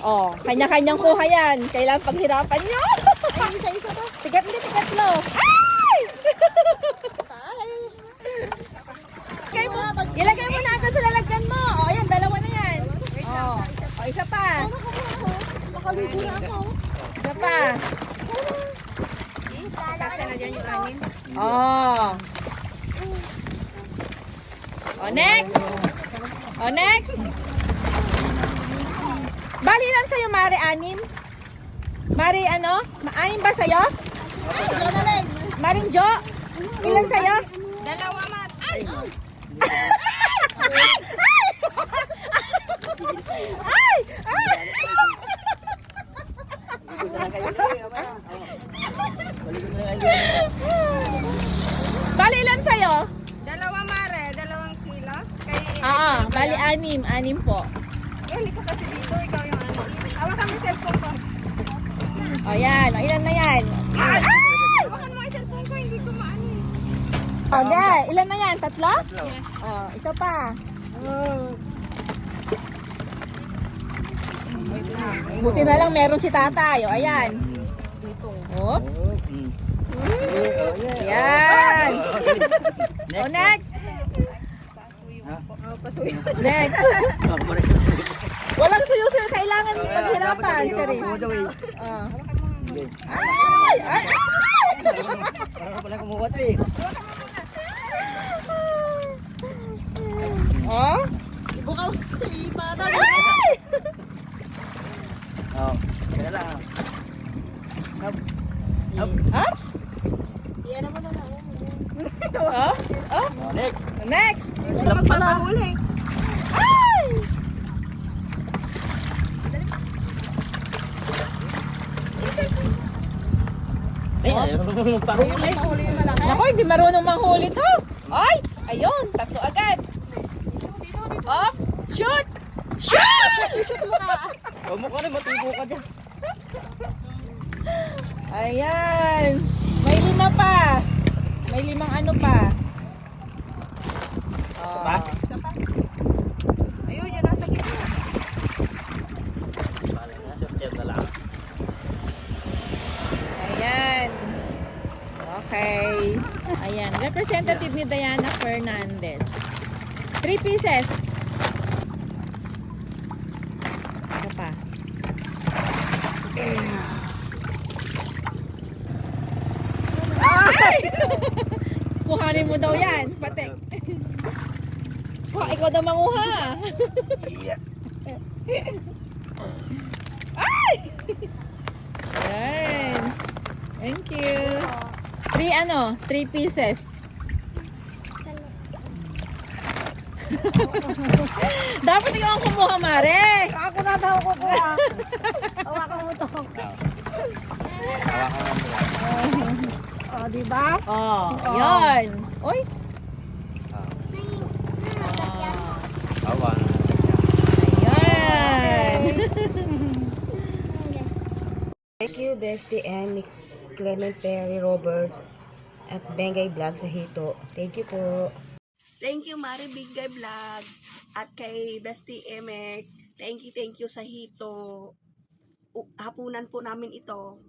Oh, kanya-kanyang kuha yan. Kailangan paghirapan nyo. Ay, isa-isa pa. Tigat hindi, tigatlo. Ay! Ilagay mo na agad sa lalagyan mo. O, ayan, dalawa na yan. O, isa pa. Makaligo na ako. Isa pa. Kasya na dyan yung anim. O, next. O, next. Bali lang sa'yo, Mari, anim. Mari, ano? Anim ba sa'yo? Ay, dyan na rin. Maring Jo? Ilan sa'yo? Dalawa, Mat. Ay! Ay! Ay! Bali ilan sa'yo? Dalawa, Mare. 2 kilo. Kay... Bali anim. Anim po. Hindi ko kasi dito. Ikaw yung ano. Hawa kami cellphone ko. O yan. O, ilan na yan? Ay! Hawakan mo yung cellphone ko. Hindi ko maano eh. Okay. Ilan na yan? Tatlo? O, isa pa. Buti na lang meron si tatay. O, ayan. Oops. Yan. O, next. Next. Walang suyo-suyo. Kailangan maghirapan. Charis. Ay! Ay! Pala kumuha ito eh. Oh? Ibukaw. Ipada. Oo. Kaya lang. Ups! Iyan mo na lang. Oh? Oh? Next. Next! Sila magpapahuli. Ay! Ay, Ayun, may mahuli yung malaki. Ako, hindi marunong manghuli to. Ay! Ayun, tatlo agad. Oops! Shoot! Shoot! Shoot mo ka. Huwag mo ka rin, matubo ka dyan. Ayan. May 5 pa. May 5 ano pa. Isa pa? Ayun, yan nasa gitna. Parang nasa hotel na lang. Ayan. Okay. Ayan. Representative ni Diana Fernandez. 3 pieces. Ano pa? Ay! Kuhanin mo daw yan. Pati. Ikaw daw manguha. Yeah. Ay! Ayan. Thank you. 3 pieces. Dapat ikaw ang kumuha, Mare. Ako na daw kukuha. Hawakan mo to. Hawakan mo. O, diba? Oh, yan. Uy. Hawakan. Ayan. Thank you, Bestie and Clement Perry Roberts at Bengay Vlog sa Hito. Thank you po. Thank you, Mari Big Guy Vlog. At kay Bestie Emek, thank you sa Hito. Hapunan po namin ito.